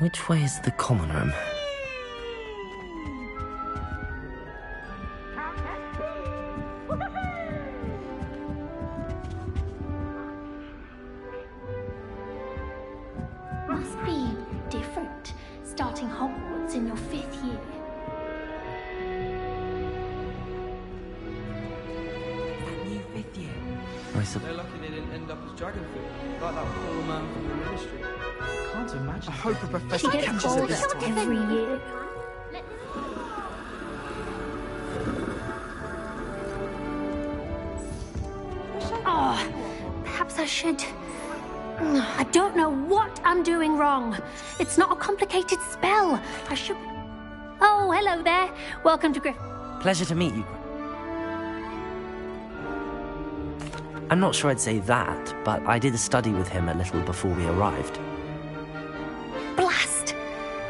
Which way is the common room? Must be different, starting Hogwarts in your 5th year. That new 5th year. They're lucky they didn't end up as Dragonfoot, like that poor man from the ministry. Can't imagine. I hope a professor She gets catches her called this out time. every year. Oh, perhaps I should. I don't know what I'm doing wrong. It's not a complicated spell. I should. Oh, hello there. Welcome to Pleasure to meet you. I'm not sure I'd say that, but I did a study with him a little before we arrived. Blast!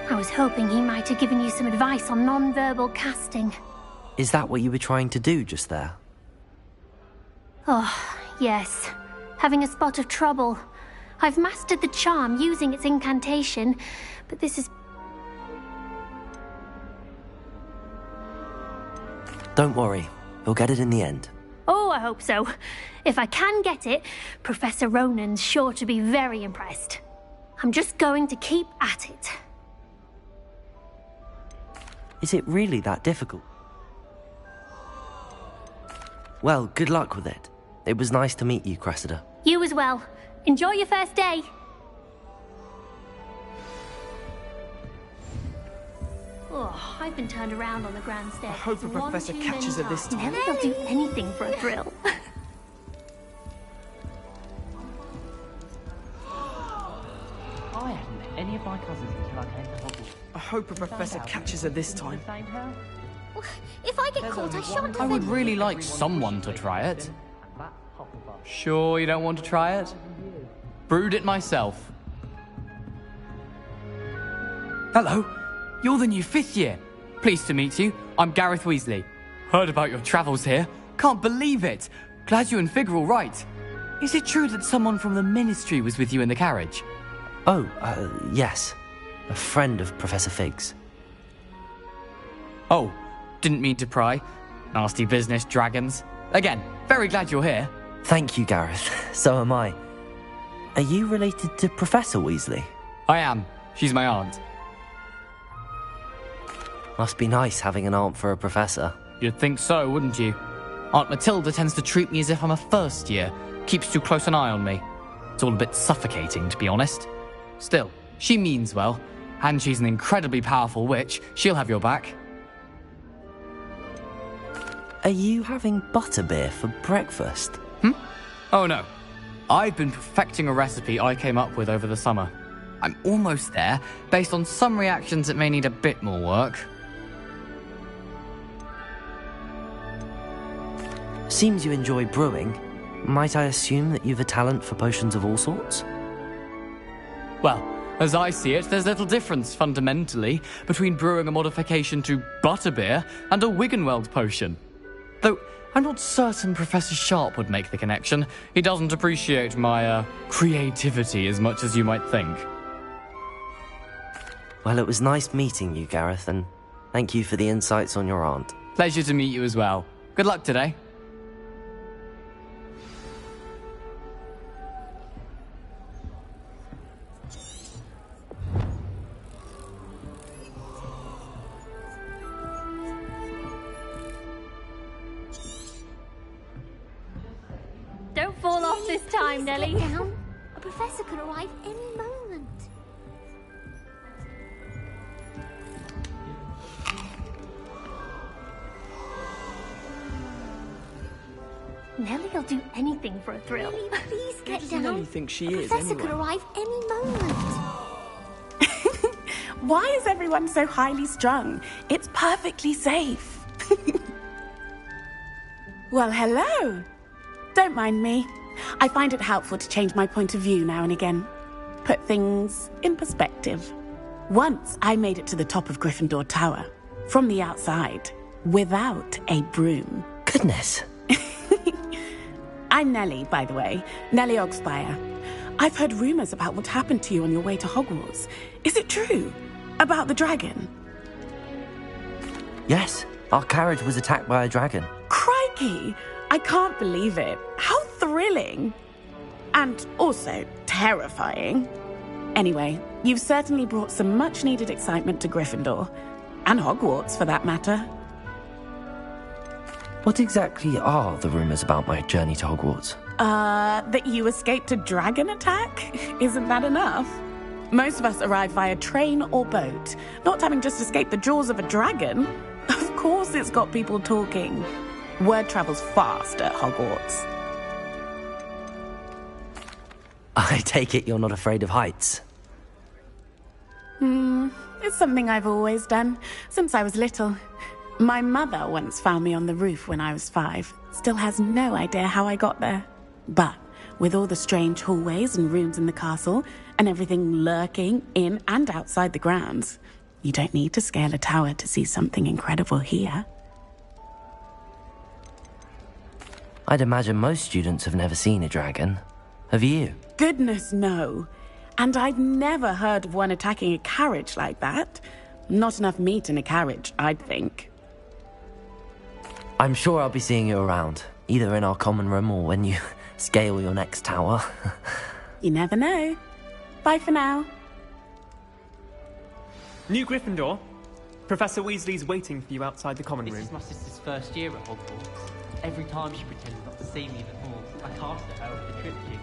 I was hoping he might have given you some advice on non-verbal casting. Is that what you were trying to do just there? Oh, yes. Having a spot of trouble. I've mastered the charm using its incantation, but this is... Don't worry, you'll get it in the end. Oh, I hope so. If I can get it, Professor Ronan's sure to be very impressed. I'm just going to keep at it. Is it really that difficult? Well, good luck with it. It was nice to meet you, Cressida. You as well. Enjoy your first day. Oh, I've been turned around on the grand stairs. I hope a professor catches her this time. Nelly will do anything for a thrill. I hadn't met any of my cousins until I came to Hogwarts. I hope a professor catches her this time. If I get caught, I shan't I would really like someone to try it. Sure you don't want to try it? Brewed it myself. Hello, you're the new 5th year. Pleased to meet you. I'm Gareth Weasley. Heard about your travels here. Can't believe it. Glad you and Fig are all right. Is it true that someone from the ministry was with you in the carriage? Oh, yes. A friend of Professor Fig's. Oh, didn't mean to pry. Nasty business, dragons. Again, very glad you're here. Thank you, Gareth. So am I. Are you related to Professor Weasley? I am. She's my aunt. Must be nice having an aunt for a professor. You'd think so, wouldn't you? Aunt Matilda tends to treat me as if I'm a first year. Keeps too close an eye on me. It's all a bit suffocating, to be honest. Still, she means well. And she's an incredibly powerful witch. She'll have your back. Are you having butterbeer for breakfast? Oh no. I've been perfecting a recipe I came up with over the summer. I'm almost there, based on some reactions that may need a bit more work. Seems you enjoy brewing. Might I assume that you've a talent for potions of all sorts? Well, as I see it, there's little difference, fundamentally, between brewing a modification to butterbeer and a Wiggenweld potion. Though, I'm not certain Professor Sharp would make the connection. He doesn't appreciate my, creativity as much as you might think. Well, it was nice meeting you, Gareth, and thank you for the insights on your aunt. Pleasure to meet you as well. Good luck today. Don't fall off this time, Nelly. Get down. A professor could arrive any moment. Nelly'll do anything for a thrill. Nelly, please Who get does down. Nelly think she A is, professor anyway? could arrive any moment. Why is everyone so highly strung? It's perfectly safe. Well, hello. Don't mind me. I find it helpful to change my point of view now and again. Put things in perspective. Once I made it to the top of Gryffindor Tower, from the outside, without a broom. Goodness. I'm Nellie, by the way. Nellie Ogspire. I've heard rumors about what happened to you on your way to Hogwarts. Is it true? About the dragon? Yes, our carriage was attacked by a dragon. Crikey! I can't believe it. How thrilling! And also terrifying. Anyway, you've certainly brought some much-needed excitement to Gryffindor. And Hogwarts, for that matter. What exactly are the rumours about my journey to Hogwarts? That you escaped a dragon attack? Isn't that enough? Most of us arrive via train or boat, not having just escaped the jaws of a dragon. Of course it's got people talking. Word travels fast at Hogwarts. I take it you're not afraid of heights? It's something I've always done, since I was little. My mother once found me on the roof when I was 5. Still has no idea how I got there. But with all the strange hallways and rooms in the castle, and everything lurking in and outside the grounds, you don't need to scale a tower to see something incredible here. I'd imagine most students have never seen a dragon. Have you? Goodness, no. And I've never heard of one attacking a carriage like that. Not enough meat in a carriage, I'd think. I'm sure I'll be seeing you around, either in our common room or when you scale your next tower. You never know. Bye for now. New Gryffindor. Professor Weasley's waiting for you outside the common This room. is my sister's first year at Hogwarts. Every time she pretended not to see me in the halls, I cast at her over the trip due.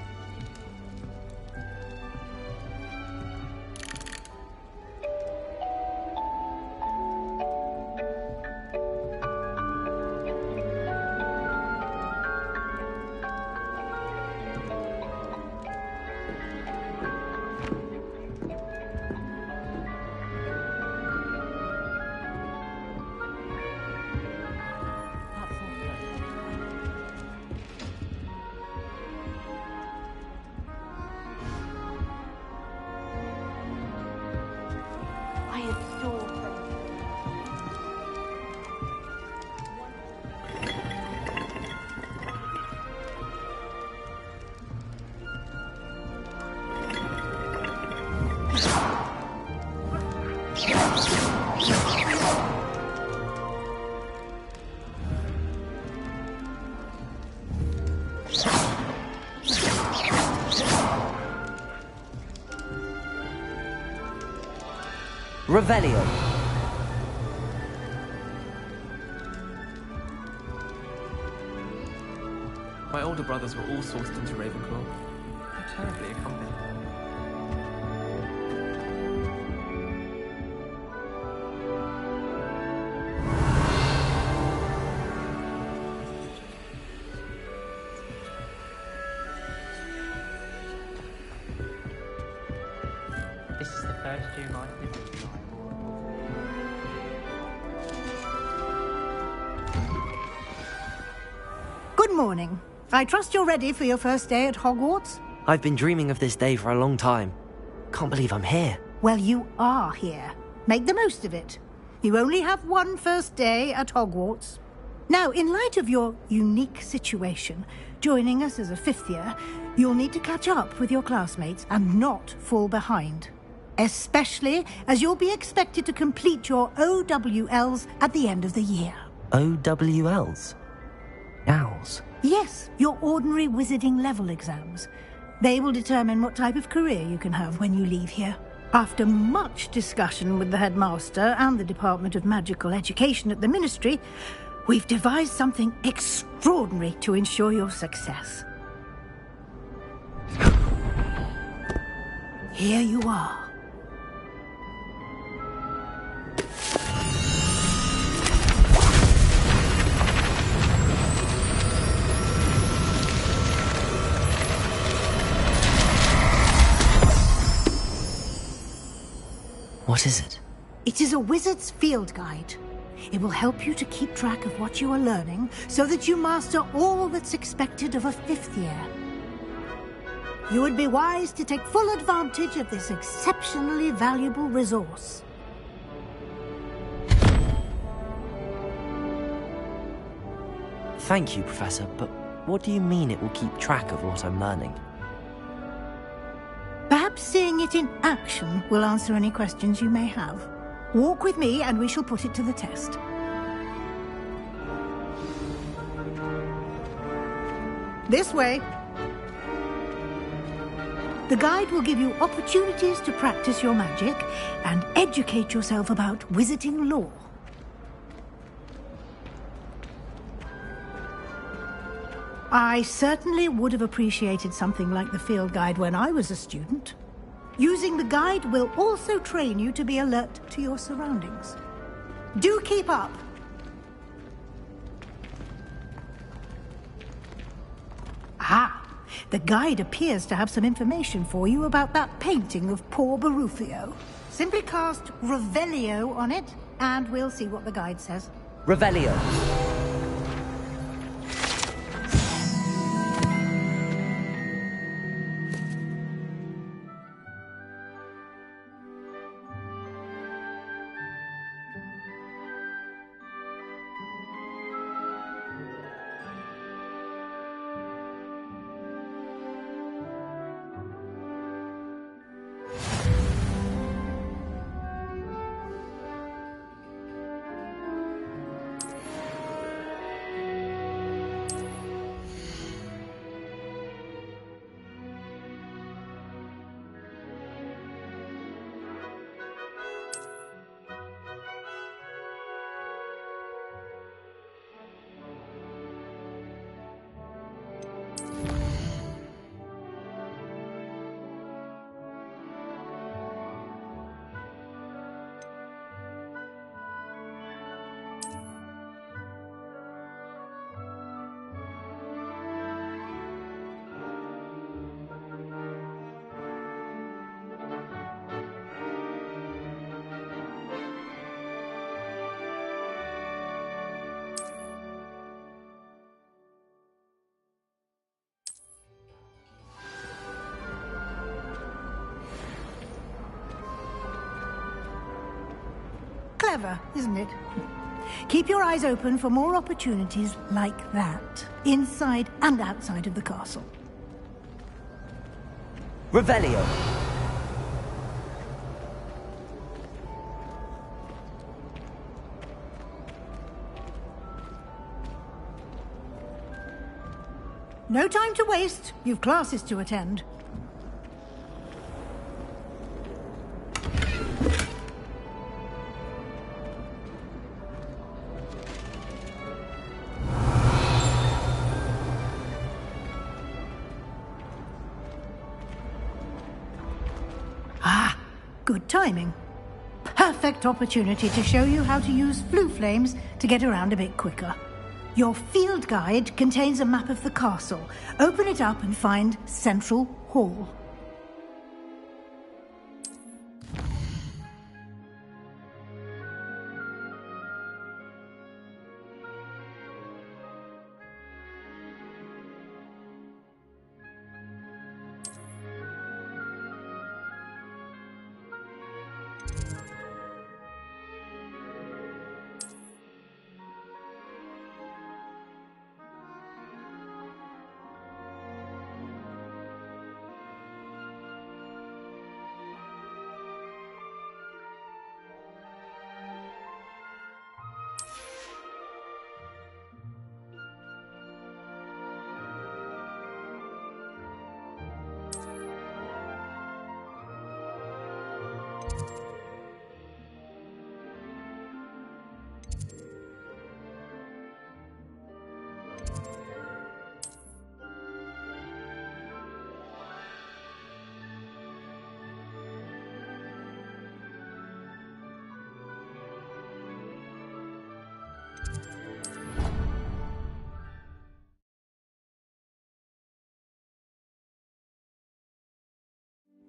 Revelio. My older brothers were all sourced into Ravenclaw. How terribly accompanied. This is the first June I've been with you. Good morning. I trust you're ready for your first day at Hogwarts? I've been dreaming of this day for a long time. Can't believe I'm here. Well, you are here. Make the most of it. You only have one first day at Hogwarts. Now, in light of your unique situation, joining us as a 5th year, you'll need to catch up with your classmates and not fall behind. Especially as you'll be expected to complete your OWLs at the end of the year. OWLs? Owls? Yes, your ordinary wizarding level exams. They will determine what type of career you can have when you leave here. After much discussion with the headmaster and the Department of Magical Education at the Ministry, we've devised something extraordinary to ensure your success. Here you are. What is it? It is a wizard's field guide. It will help you to keep track of what you are learning so that you master all that's expected of a 5th year. You would be wise to take full advantage of this exceptionally valuable resource. Thank you, Professor, but what do you mean it will keep track of what I'm learning? Perhaps seeing it in action will answer any questions you may have. Walk with me and we shall put it to the test. This way. The guide will give you opportunities to practice your magic and educate yourself about wizarding lore. I certainly would have appreciated something like the field guide when I was a student. Using the guide will also train you to be alert to your surroundings. Do keep up! Ah! The guide appears to have some information for you about that painting of poor Barufio. Simply cast Revelio on it, and we'll see what the guide says. Revelio. Clever, isn't it? Keep your eyes open for more opportunities like that, inside and outside of the castle. Revelio. No time to waste. You've classes to attend. Good timing. Perfect opportunity to show you how to use flue flames to get around a bit quicker. Your field guide contains a map of the castle. Open it up and find Central Hall.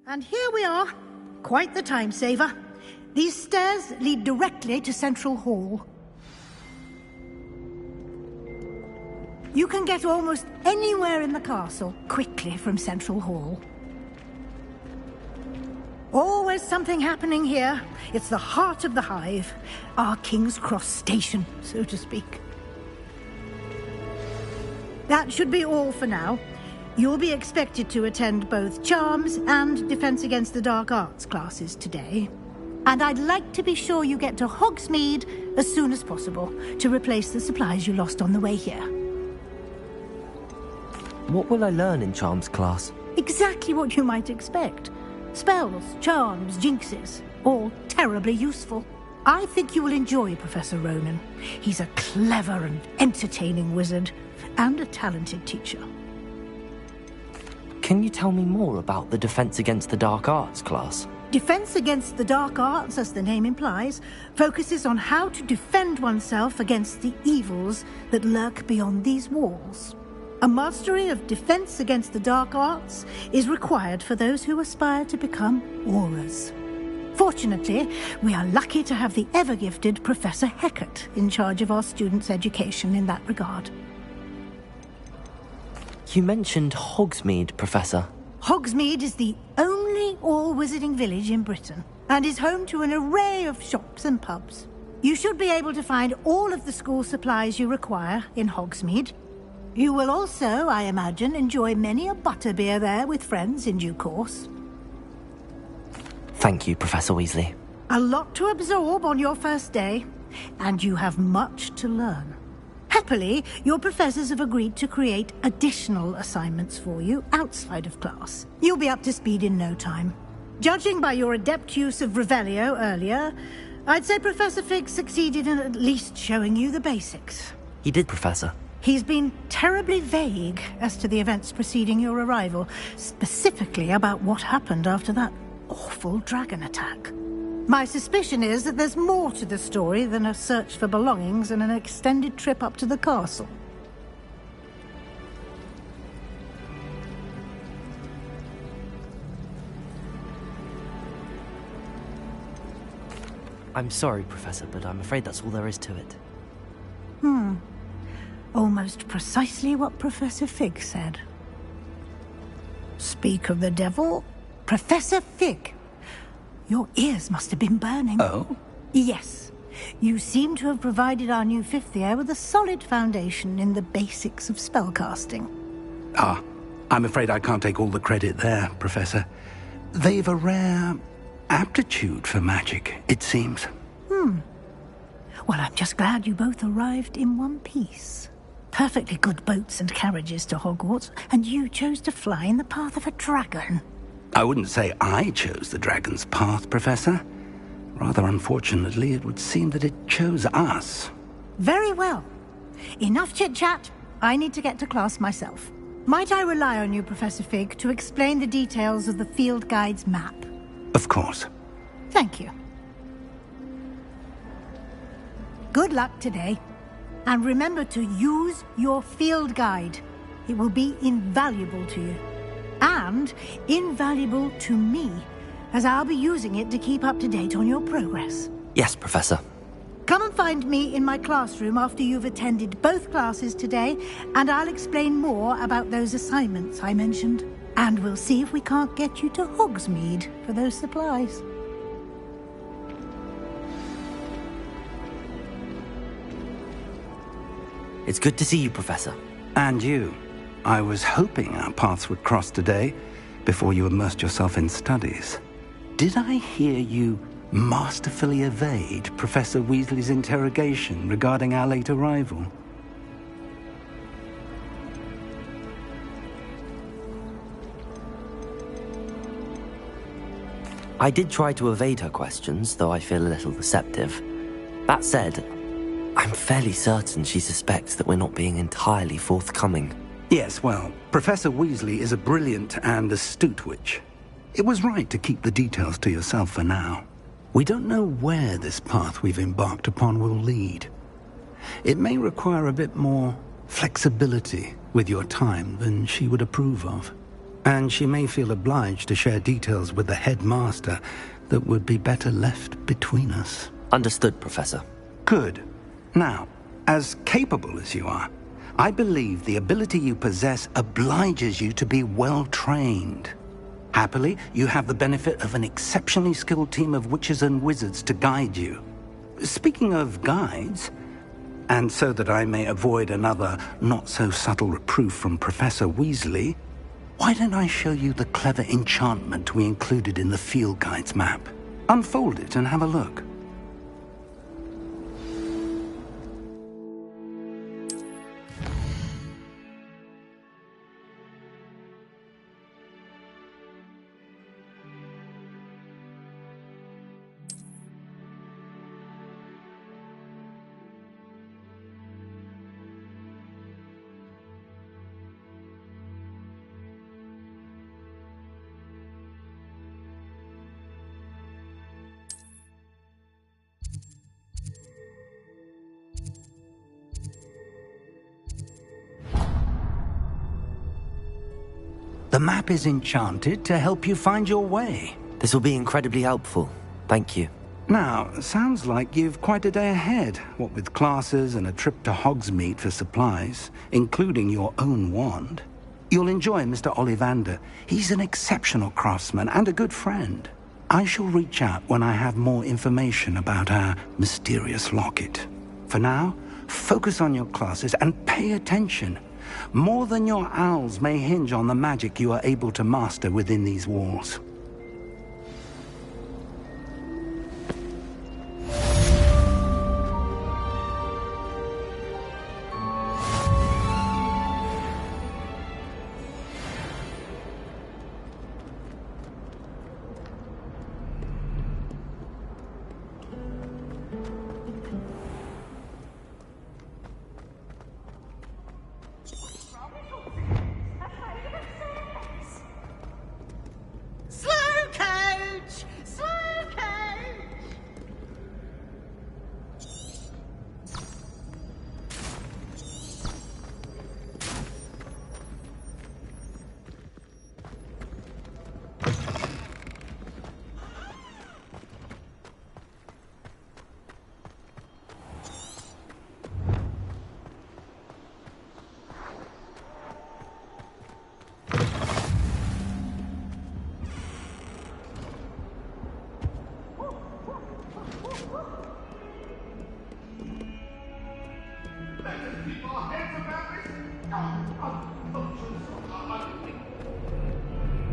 And here we are. Quite the time saver. These stairs lead directly to Central Hall. You can get almost anywhere in the castle quickly from Central Hall. Always something happening here. It's the heart of the hive. Our King's Cross station, so to speak. That should be all for now. You'll be expected to attend both Charms and Defense Against the Dark Arts classes today. And I'd like to be sure you get to Hogsmeade as soon as possible to replace the supplies you lost on the way here. What will I learn in Charms class? Exactly what you might expect. Spells, charms, jinxes, all terribly useful. I think you will enjoy Professor Ronan. He's a clever and entertaining wizard, and a talented teacher. Can you tell me more about the Defense Against the Dark Arts class? Defense Against the Dark Arts, as the name implies, focuses on how to defend oneself against the evils that lurk beyond these walls. A mastery of Defense Against the Dark Arts is required for those who aspire to become Aurors. Fortunately, we are lucky to have the ever-gifted Professor Hecat in charge of our students' education in that regard. You mentioned Hogsmeade, Professor. Hogsmeade is the only all-wizarding village in Britain, and is home to an array of shops and pubs. You should be able to find all of the school supplies you require in Hogsmeade. You will also, I imagine, enjoy many a butterbeer there with friends in due course. Thank you, Professor Weasley. A lot to absorb on your first day, and you have much to learn. Happily, your professors have agreed to create additional assignments for you outside of class. You'll be up to speed in no time. Judging by your adept use of Revelio earlier, I'd say Professor Fig succeeded in at least showing you the basics. He did, Professor. He's been terribly vague as to the events preceding your arrival, specifically about what happened after that awful dragon attack. My suspicion is that there's more to the story than a search for belongings and an extended trip up to the castle. I'm sorry, Professor, but I'm afraid that's all there is to it. Almost precisely what Professor Fig said. Speak of the devil, Professor Fig. Your ears must have been burning. Oh? Yes. You seem to have provided our new fifth year with a solid foundation in the basics of spellcasting. Ah, I'm afraid I can't take all the credit there, Professor. They've a rare aptitude for magic, it seems. Well, I'm just glad you both arrived in one piece. Perfectly good boats and carriages to Hogwarts, and you chose to fly in the path of a dragon. I wouldn't say I chose the dragon's path, Professor. Rather unfortunately, it would seem that it chose us. Very well. Enough chit-chat. I need to get to class myself. Might I rely on you, Professor Fig, to explain the details of the field guide's map? Of course. Thank you. Good luck today. And remember to use your field guide. It will be invaluable to you. And invaluable to me, as I'll be using it to keep up to date on your progress. Yes, Professor. Come and find me in my classroom after you've attended both classes today, and I'll explain more about those assignments I mentioned. And we'll see if we can't get you to Hogsmeade for those supplies. It's good to see you, Professor. And you. I was hoping our paths would cross today, before you immersed yourself in studies. Did I hear you masterfully evade Professor Weasley's interrogation regarding our late arrival? I did try to evade her questions, though I feel a little deceptive. That said, I'm fairly certain she suspects that we're not being entirely forthcoming. Yes, well, Professor Weasley is a brilliant and astute witch. It was right to keep the details to yourself for now. We don't know where this path we've embarked upon will lead. It may require a bit more flexibility with your time than she would approve of. And she may feel obliged to share details with the headmaster that would be better left between us. Understood, Professor. Good. Now, as capable as you are, I believe the ability you possess obliges you to be well-trained. Happily, you have the benefit of an exceptionally skilled team of witches and wizards to guide you. Speaking of guides, and so that I may avoid another not-so-subtle reproof from Professor Weasley, Why don't I show you the clever enchantment we included in the field guide's map? Unfold it and have a look. The map is enchanted to help you find your way. This will be incredibly helpful. Thank you. Now, sounds like you've quite a day ahead, what with classes and a trip to Hogsmeade for supplies, including your own wand. You'll enjoy Mr. Ollivander. He's an exceptional craftsman and a good friend. I shall reach out when I have more information about our mysterious locket. For now, focus on your classes and pay attention. More than your owls may hinge on the magic you are able to master within these walls.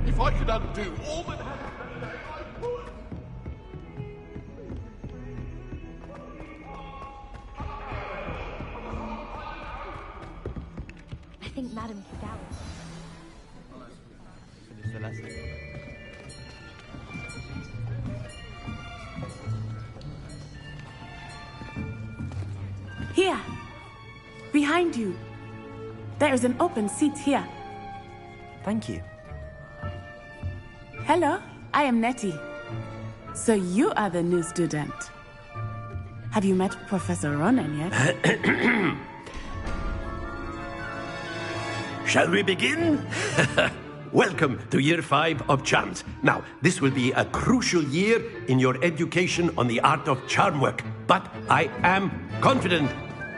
If I could undo all that happened today, I would. I think Madame Cadell. Finish the lesson. Here. Behind you. There is an open seat here. Thank you. Hello, I am Nettie. So you are the new student. Have you met Professor Ronan yet? Shall we begin? Welcome to Year 5 of Charms. Now, this will be a crucial year in your education on the art of charm work. But I am confident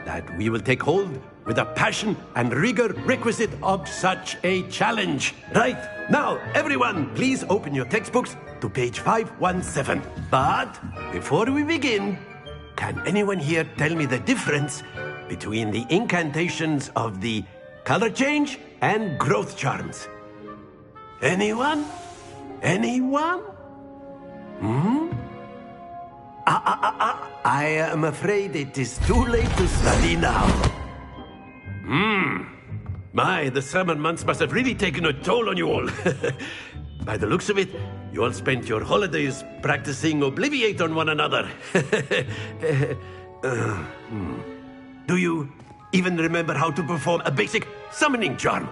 that we will take hold with the passion and rigor requisite of such a challenge. Right, now, everyone, please open your textbooks to page 517. But before we begin, can anyone here tell me the difference between the incantations of the color change and growth charms? Anyone? Anyone? I am afraid it is too late to study now. My, the summer months must have really taken a toll on you all. By the looks of it, you all spent your holidays practicing Obliviate on one another. Do you even remember how to perform a basic summoning charm?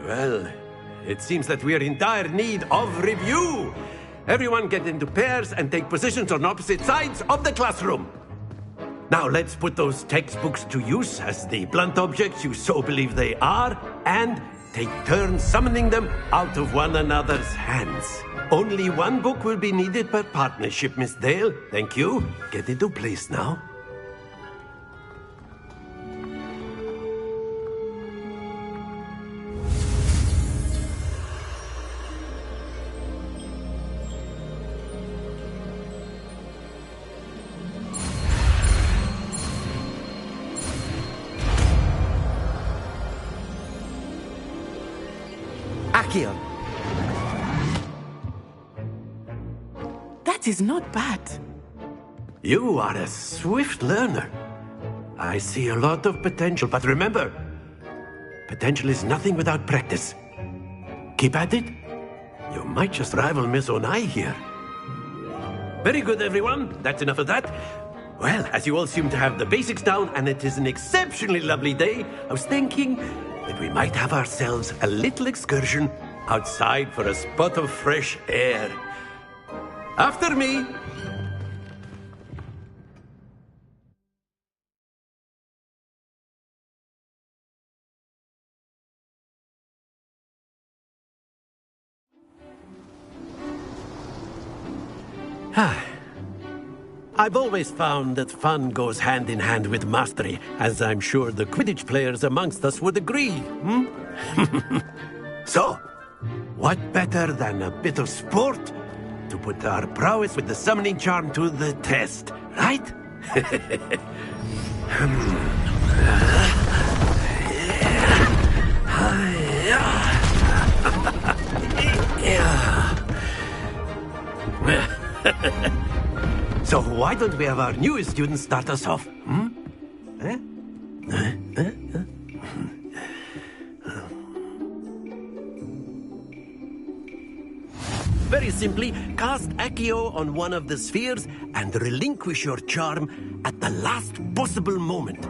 Well, it seems that we are in dire need of review. Everyone get into pairs and take positions on opposite sides of the classroom. Now let's put those textbooks to use as the blunt objects you so believe they are, and take turns summoning them out of one another's hands. Only one book will be needed per partnership, Miss Dale. Thank you. Get into place now. Accio. That is not bad. You are a swift learner. I see a lot of potential, but remember, potential is nothing without practice. Keep at it. You might just rival Miss Onai here. Very good, everyone. That's enough of that. Well, as you all seem to have the basics down, and it is an exceptionally lovely day, I was thinking that we might have ourselves a little excursion outside for a spot of fresh air. After me. I've always found that fun goes hand in hand with mastery, as I'm sure the Quidditch players amongst us would agree. So, what better than a bit of sport to put our prowess with the summoning charm to the test, right? So why don't we have our newest student start us off? Very simply, cast Accio on one of the spheres and relinquish your charm at the last possible moment.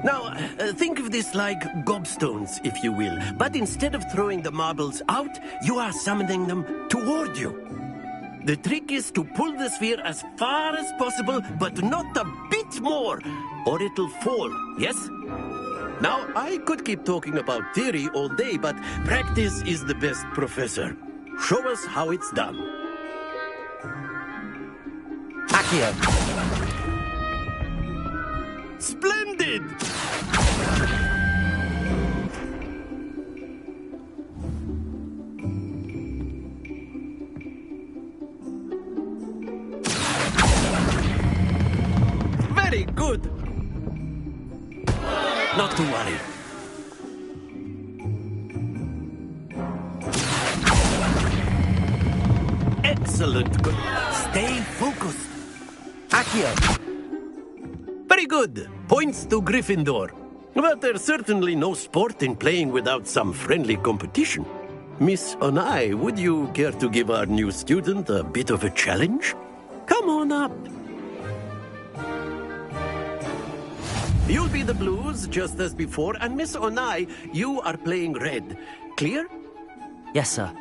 Now, think of this like gobstones, if you will, but instead of throwing the marbles out, you are summoning them toward you. The trick is to pull the sphere as far as possible, but not a bit more, or it'll fall, yes? Now, I could keep talking about theory all day, but practice is the best professor. Show us how it's done. Accio. Splendid! Very good. Not to worry. Excellent. Good. Stay focused. Accio. Very good. Points to Gryffindor. But there's certainly no sport in playing without some friendly competition. Miss Onai, would you care to give our new student a bit of a challenge? Come on up. You'll be the blues, just as before, and Miss Onai, you are playing red. Clear? Yes, sir.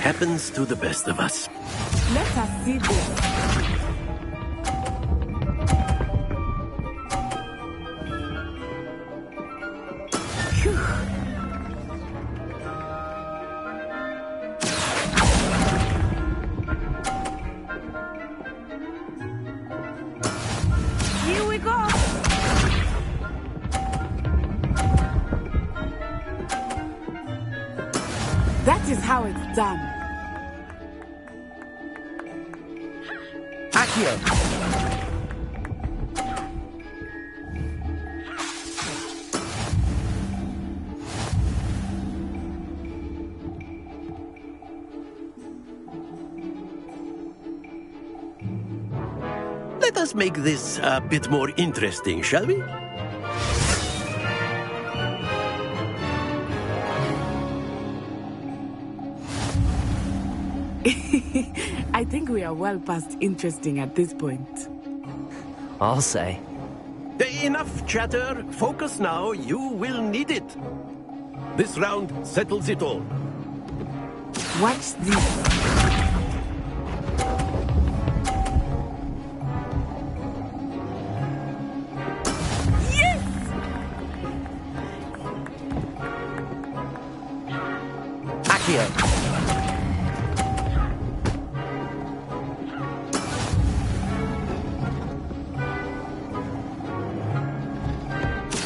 Happens to the best of us. Let us see this. Here we go. That is how it's done. Accio. Let us make this a bit more interesting, shall we? I think we are well past interesting at this point. I'll say. Enough chatter. Focus now. You will need it. This round settles it all. Watch this. Accio.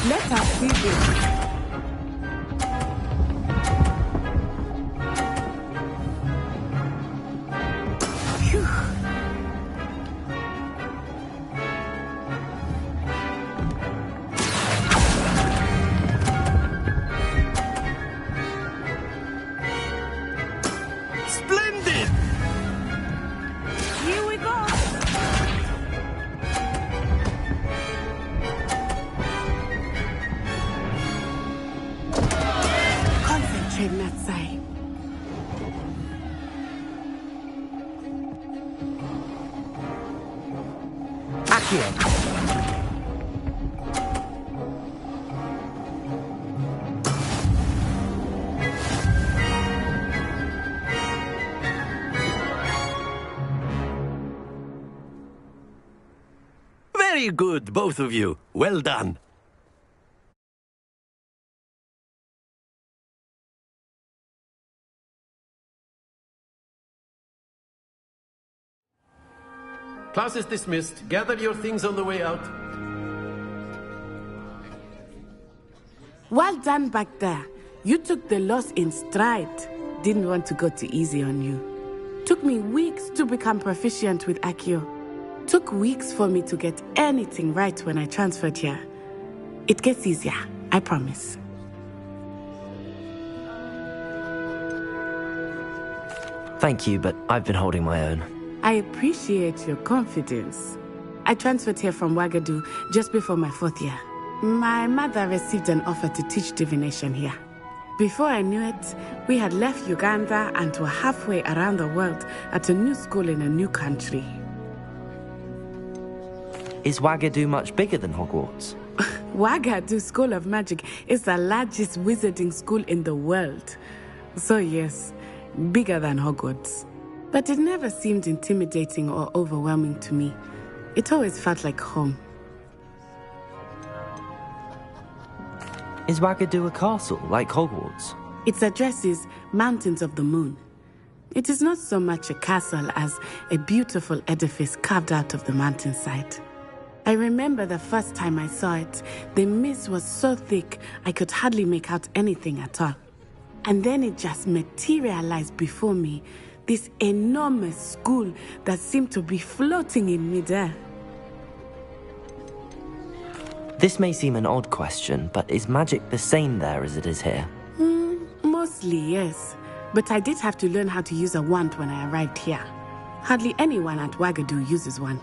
Let us see this. Splendid! Here we go. Concentrate, Natsai. Accio. Very good, both of you. Well done. Class is dismissed. Gather your things on the way out. Well done back there. You took the loss in stride. Didn't want to go too easy on you. Took me weeks to become proficient with Accio. Took weeks for me to get anything right when I transferred here. It gets easier, I promise. Thank you, but I've been holding my own. I appreciate your confidence. I transferred here from Wagadu just before my 4th year. My mother received an offer to teach divination here. Before I knew it, we had left Uganda and were halfway around the world at a new school in a new country. Is Wagadu much bigger than Hogwarts? Wagadu School of Magic is the largest wizarding school in the world. So yes, bigger than Hogwarts. But it never seemed intimidating or overwhelming to me. It always felt like home. Is Wagadu a castle, like Hogwarts? Its address is Mountains of the Moon. It is not so much a castle as a beautiful edifice carved out of the mountainside. I remember the first time I saw it, the mist was so thick I could hardly make out anything at all. And then it just materialized before me, this enormous school that seemed to be floating in midair. This may seem an odd question, but is magic the same there as it is here? Mostly, yes. But I did have to learn how to use a wand when I arrived here. Hardly anyone at Wagadu uses one.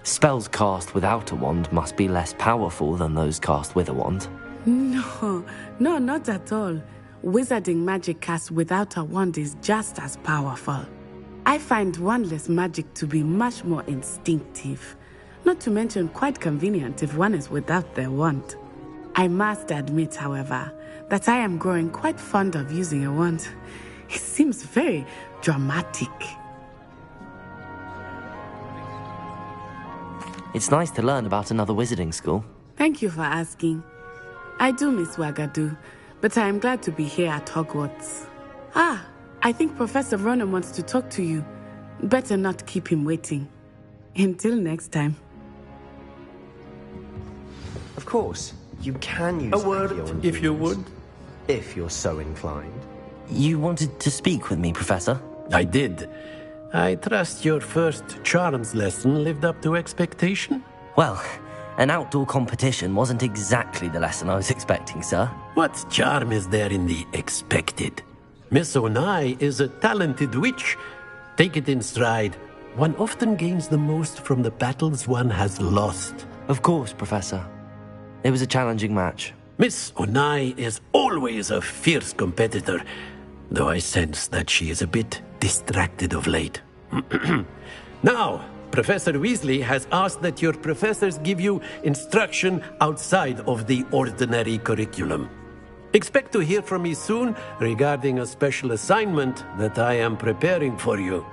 Spells cast without a wand must be less powerful than those cast with a wand. No, not at all. Wizarding magic cast without a wand is just as powerful. I find wandless magic to be much more instinctive. Not to mention quite convenient if one is without their wand. I must admit, however, that I am growing quite fond of using a wand. It seems very dramatic. It's nice to learn about another wizarding school. Thank you for asking. I do miss Wagadu, but I am glad to be here at Hogwarts. I think Professor Ronan wants to talk to you. Better not keep him waiting. Until next time. Of course, you can use A word, Accio and if you runes, would. if you're so inclined. You wanted to speak with me, Professor? I did. I trust your first charms lesson lived up to expectation? Well, an outdoor competition wasn't exactly the lesson I was expecting, sir. What charm is there in the expected? Miss Onai is a talented witch. Take it in stride. One often gains the most from the battles one has lost. Of course, Professor. It was a challenging match. Miss Onai is always a fierce competitor, though I sense that she is a bit distracted of late. Now, Professor Weasley has asked that your professors give you instruction outside of the ordinary curriculum. Expect to hear from me soon regarding a special assignment that I am preparing for you.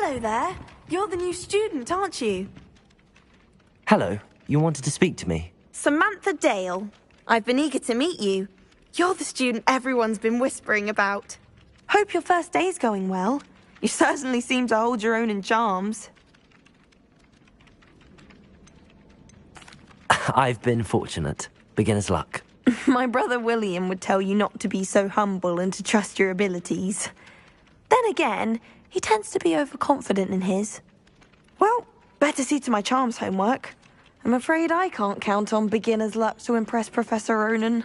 Hello there. You're the new student, aren't you? Hello, you wanted to speak to me? Samantha Dale. I've been eager to meet you. You're the student everyone's been whispering about. Hope your first day's going well. You certainly seem to hold your own in charms. I've been fortunate. Beginner's luck. My brother William would tell you not to be so humble and to trust your abilities. Then again, he tends to be overconfident in his. Well, better see to my charms homework. I'm afraid I can't count on beginner's luck to impress Professor Ronan.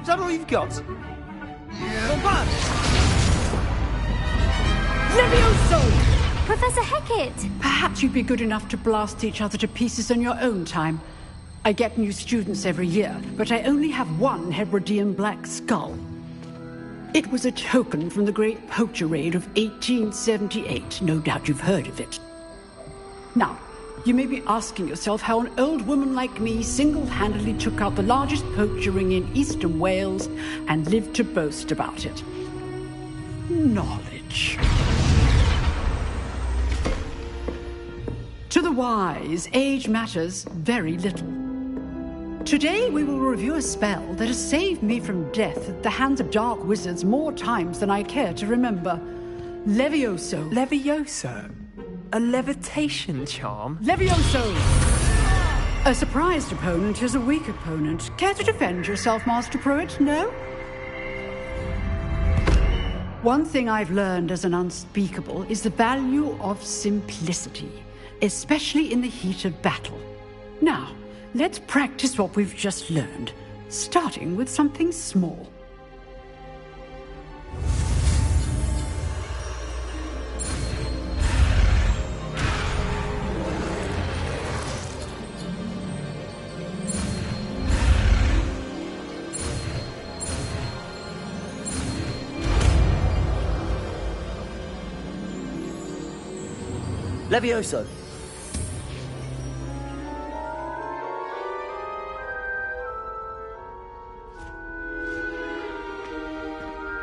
Is that all you've got? Levioso! Professor Hecat! Perhaps you'd be good enough to blast each other to pieces in your own time. I get new students every year, but I only have one Hebridean black skull. It was a token from the Great Poacher Raid of 1878. No doubt you've heard of it. Now, you may be asking yourself how an old woman like me single-handedly took out the largest poacher ring in eastern Wales and lived to boast about it. Knowledge. To the wise, age matters very little. Today we will review a spell that has saved me from death at the hands of dark wizards more times than I care to remember. Levioso. Levioso? A levitation charm? Levioso! A surprised opponent is a weak opponent. Care to defend yourself, Master Pruitt? No? One thing I've learned as an unspeakable is the value of simplicity, especially in the heat of battle. Now, let's practice what we've just learned, starting with something small. Levioso.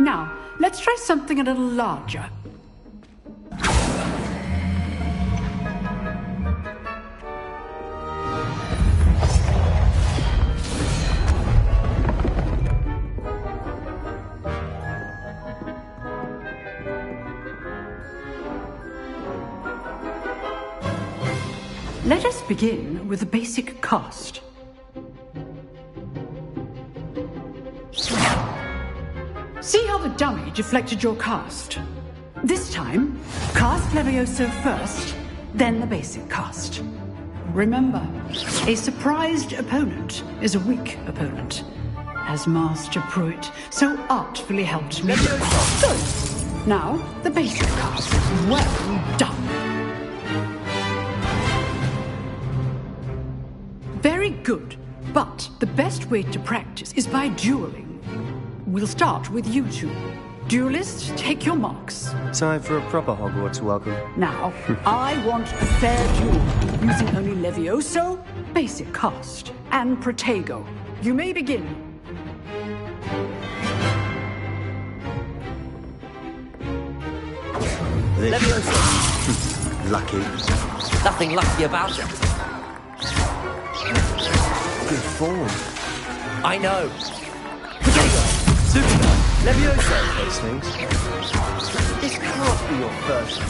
Now, let's try something a little larger. Let us begin with the basic cast. See how the dummy deflected your cast? This time, cast Levioso first, then the basic cast. Remember, a surprised opponent is a weak opponent, as Master Pruitt so artfully helped me. Good. Now, the basic cast. Well done. Very good, but the best way to practice is by dueling. We'll start with you two. Duelists, take your marks. Time for a proper Hogwarts welcome. Now, I want a fair duel, using only Levioso, basic cast, and Protego. You may begin. Levioso. Lucky. Nothing lucky about it. Good form. I know. Protego. Superman. Levioso. Those things. This can't be your first.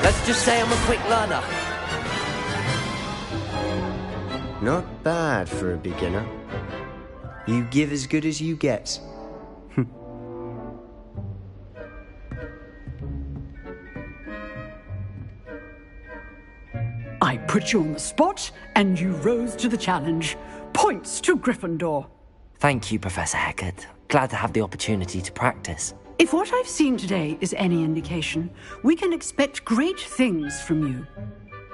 Let's just say I'm a quick learner. Not bad for a beginner. You give as good as you get. I put you on the spot, and you rose to the challenge. Points to Gryffindor. Thank you, Professor Hecat. Glad to have the opportunity to practice. If what I've seen today is any indication, we can expect great things from you.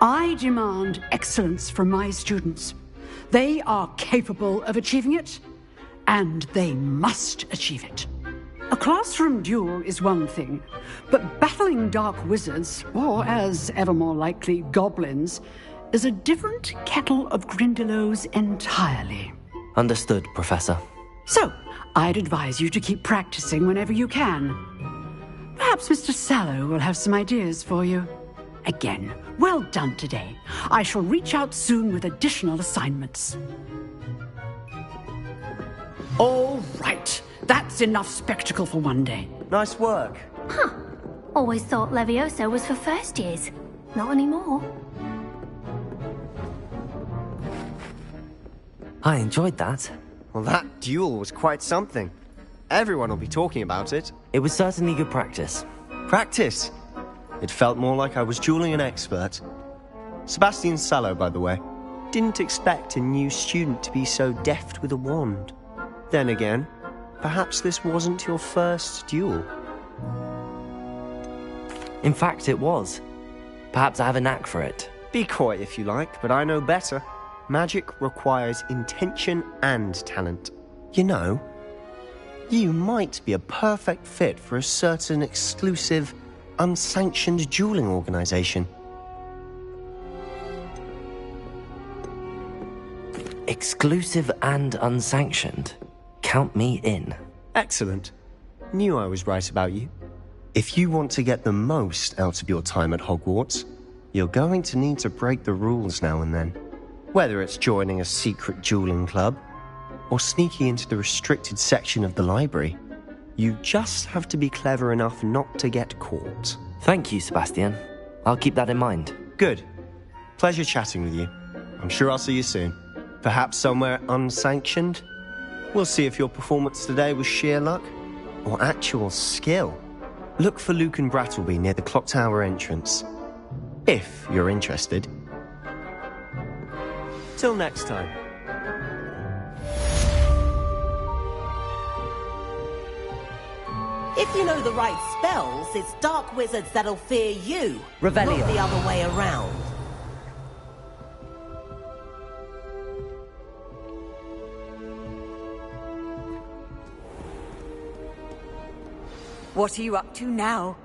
I demand excellence from my students. They are capable of achieving it, and they must achieve it. A classroom duel is one thing, but battling dark wizards, or as ever more likely, goblins, is a different kettle of Grindylows entirely. Understood, Professor. So, I'd advise you to keep practicing whenever you can. Perhaps Mr. Sallow will have some ideas for you. Again, well done today. I shall reach out soon with additional assignments. All right. That's enough spectacle for one day. Nice work. Huh. Always thought Levioso was for first years. Not anymore. I enjoyed that. Well, that duel was quite something. Everyone will be talking about it. It was certainly good practice. Practice? It felt more like I was dueling an expert. Sebastian Sallow, by the way. Didn't expect a new student to be so deft with a wand. Then again, perhaps this wasn't your first duel. In fact, it was. Perhaps I have a knack for it. Be coy if you like, but I know better. Magic requires intention and talent. You know, you might be a perfect fit for a certain exclusive, unsanctioned dueling organization. Exclusive and unsanctioned? Count me in. Excellent. Knew I was right about you. If you want to get the most out of your time at Hogwarts, you're going to need to break the rules now and then. Whether it's joining a secret dueling club, or sneaking into the restricted section of the library, you just have to be clever enough not to get caught. Thank you, Sebastian. I'll keep that in mind. Good. Pleasure chatting with you. I'm sure I'll see you soon. Perhaps somewhere unsanctioned? We'll see if your performance today was sheer luck, or actual skill. Look for Luke and Brattleby near the clock tower entrance. If you're interested. Till next time. If you know the right spells, it's dark wizards that'll fear you. Revelio. Not the other way around. What are you up to now?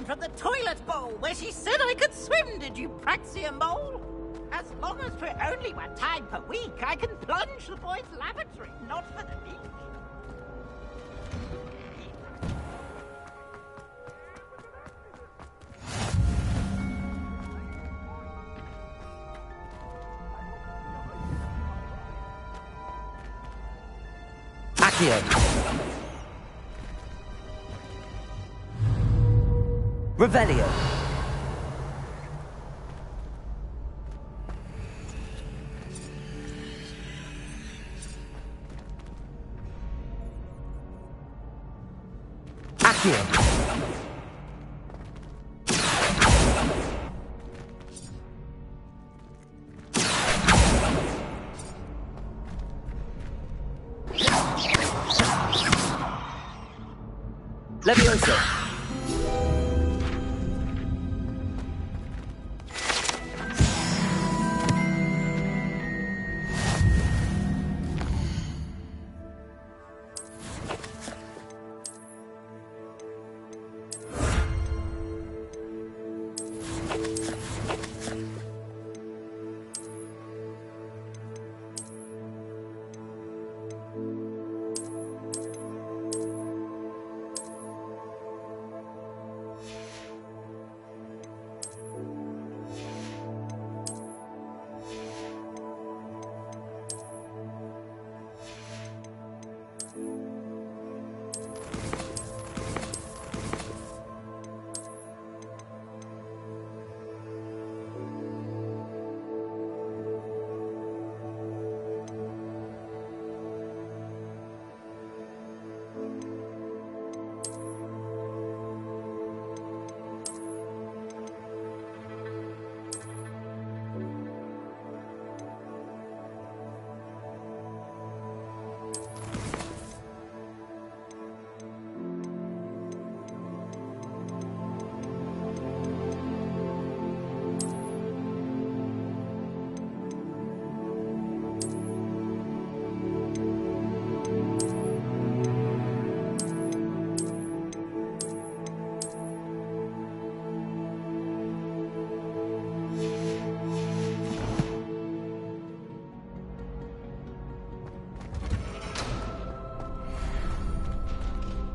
From the toilet bowl where she said I could swim, did you Praxia mole? As long as for only 1 time per week, I can plunge the boys' lavatory, not for the beach. Accio. Revelio. Accio. Levioso.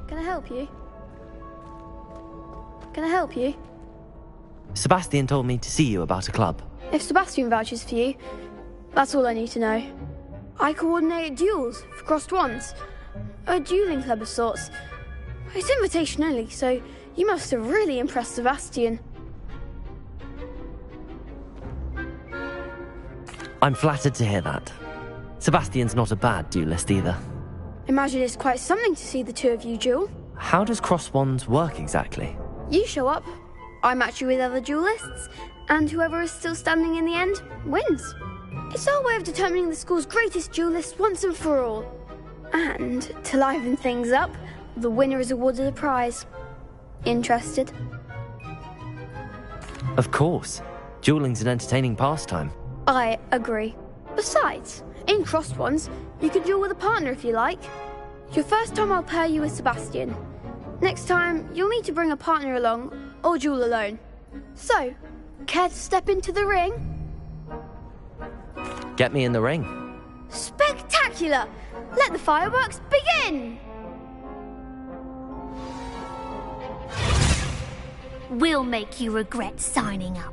Can I help you? Can I help you? Sebastian told me to see you about a club. If Sebastian vouches for you, that's all I need to know. I coordinate duels for crossed wands. A dueling club of sorts. It's invitation only, so you must have really impressed Sebastian. I'm flattered to hear that. Sebastian's not a bad duelist either. Imagine it's quite something to see the two of you duel. How does cross wands work exactly? You show up, I match you with other duelists, and whoever is still standing in the end wins. It's our way of determining the school's greatest duelist once and for all. And to liven things up, the winner is awarded a prize. Interested? Of course. Dueling's an entertaining pastime. I agree. Besides, in crossed wands, you can duel with a partner if you like. Your first time I'll pair you with Sebastian. Next time, you'll need to bring a partner along, or duel alone. So, care to step into the ring? Get me in the ring. Spectacular! Let the fireworks begin! We'll make you regret signing up.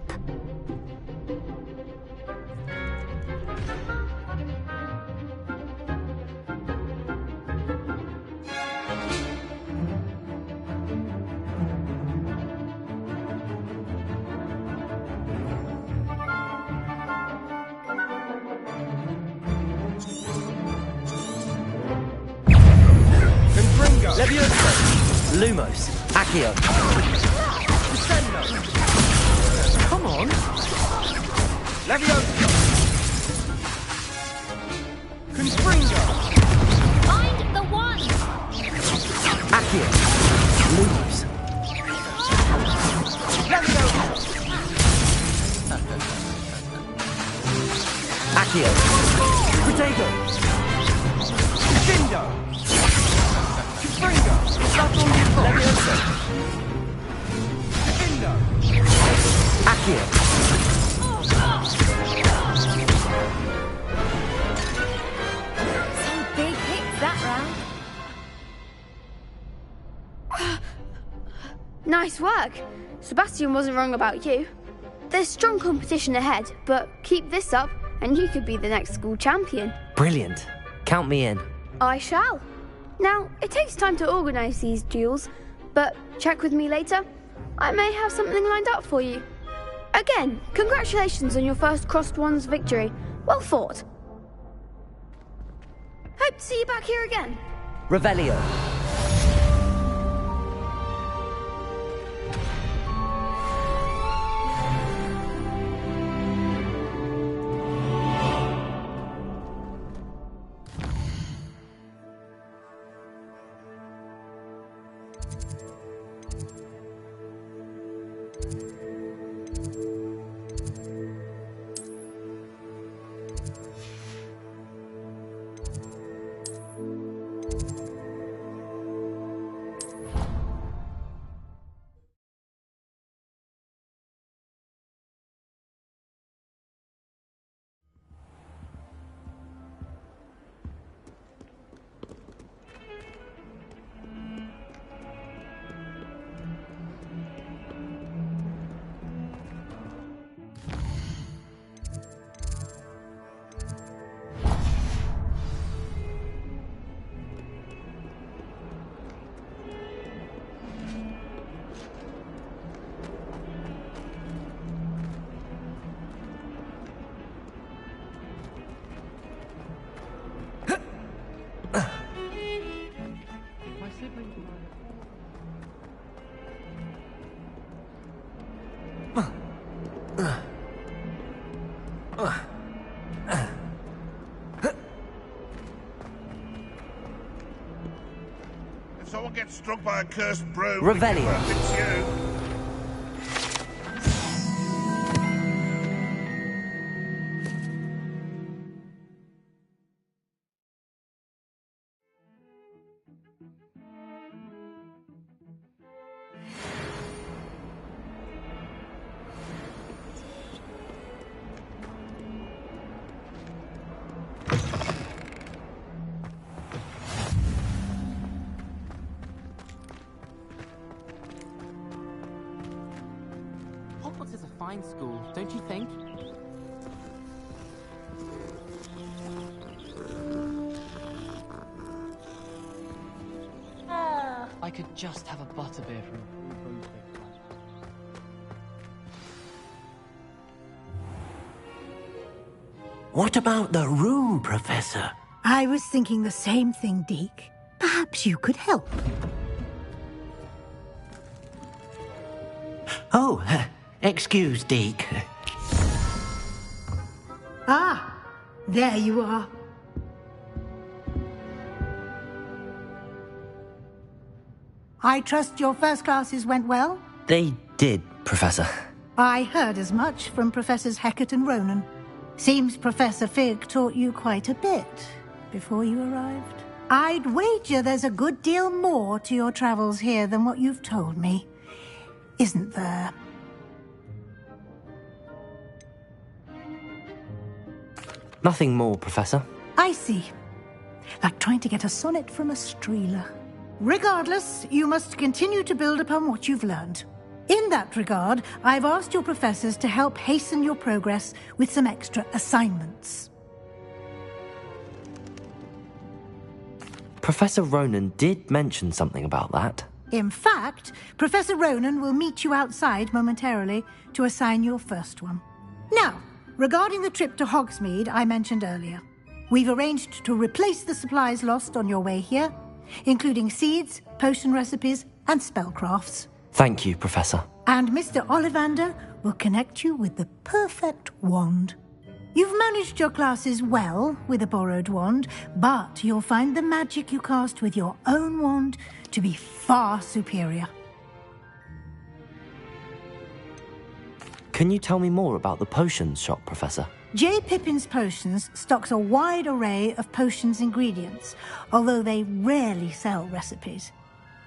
Levioso! Lumos! Accio! Come on! Levioso! Conspringo! Find the one! Accio! Lumos! Levioso! Accio! Protego! Cindo! Conspringo! Is that all you've got? Levioso! Cindo! Accio! Some big hits that round. Nice work. Sebastian wasn't wrong about you. There's strong competition ahead, but keep this up and you could be the next school champion. Brilliant. Count me in. I shall. Now, it takes time to organise these duels, but check with me later. I may have something lined up for you. Again, congratulations on your first crossed wands victory. Well fought. Hope to see you back here again. Revelio. If someone gets struck by a cursed broom, Revelio. it's you. Hogwarts is a fine school, don't you think? I could just have a butterbeer from What about the room, Professor? I was thinking the same thing, Deke. Perhaps you could help. Oh, excuse, Deke. Ah, there you are. I trust your first classes went well? They did, Professor. I heard as much from Professors Hecat and Ronan. Seems Professor Fig taught you quite a bit before you arrived. I'd wager there's a good deal more to your travels here than what you've told me. Isn't there? Nothing more, Professor. I see. Like trying to get a sonnet from a streeler. Regardless, you must continue to build upon what you've learned. In that regard, I've asked your professors to help hasten your progress with some extra assignments. Professor Ronan did mention something about that. In fact, Professor Ronan will meet you outside momentarily to assign your first one. Now, regarding the trip to Hogsmeade I mentioned earlier, we've arranged to replace the supplies lost on your way here, including seeds, potion recipes, and spellcrafts. Thank you, Professor. And Mr. Ollivander will connect you with the perfect wand. You've managed your classes well with a borrowed wand, but you'll find the magic you cast with your own wand to be far superior. Can you tell me more about the potions shop, Professor? J. Pippin's Potions stocks a wide array of potions ingredients, although they rarely sell recipes.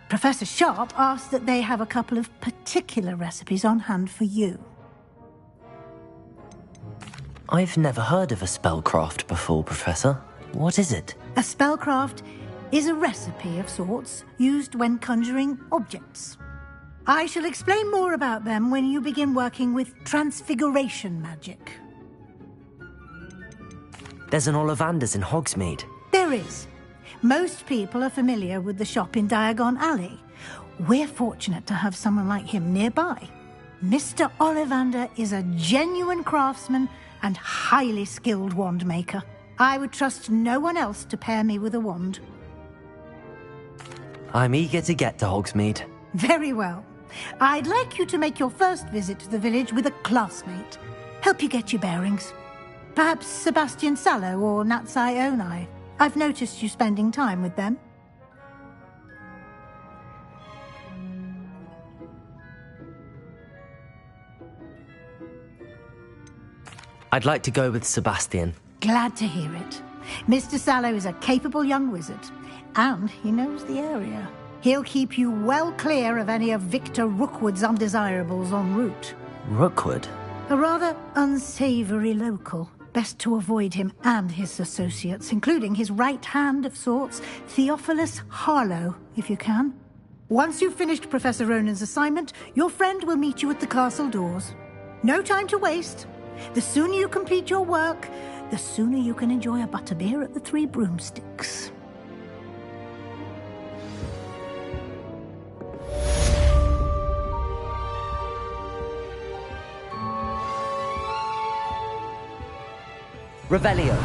Professor Sharp asked that they have a couple of particular recipes on hand for you. I've never heard of a spellcraft before, Professor. What is it? A spellcraft is a recipe of sorts used when conjuring objects. I shall explain more about them when you begin working with transfiguration magic. There's an Ollivander's in Hogsmeade. There is. Most people are familiar with the shop in Diagon Alley. We're fortunate to have someone like him nearby. Mr. Ollivander is a genuine craftsman and highly skilled wand maker. I would trust no one else to pair me with a wand. I'm eager to get to Hogsmeade. Very well. I'd like you to make your first visit to the village with a classmate. Help you get your bearings. Perhaps Sebastian Sallow or Natsai Onai. I've noticed you spending time with them. I'd like to go with Sebastian. Glad to hear it. Mr. Sallow is a capable young wizard, and he knows the area. He'll keep you well clear of any of Victor Rookwood's undesirables en route. Rookwood? A rather unsavoury local. Best to avoid him and his associates, including his right hand of sorts, Theophilus Harlow, if you can. Once you've finished Professor Ronan's assignment, your friend will meet you at the castle doors. No time to waste. The sooner you complete your work, the sooner you can enjoy a butterbeer at the Three Broomsticks. Revelio.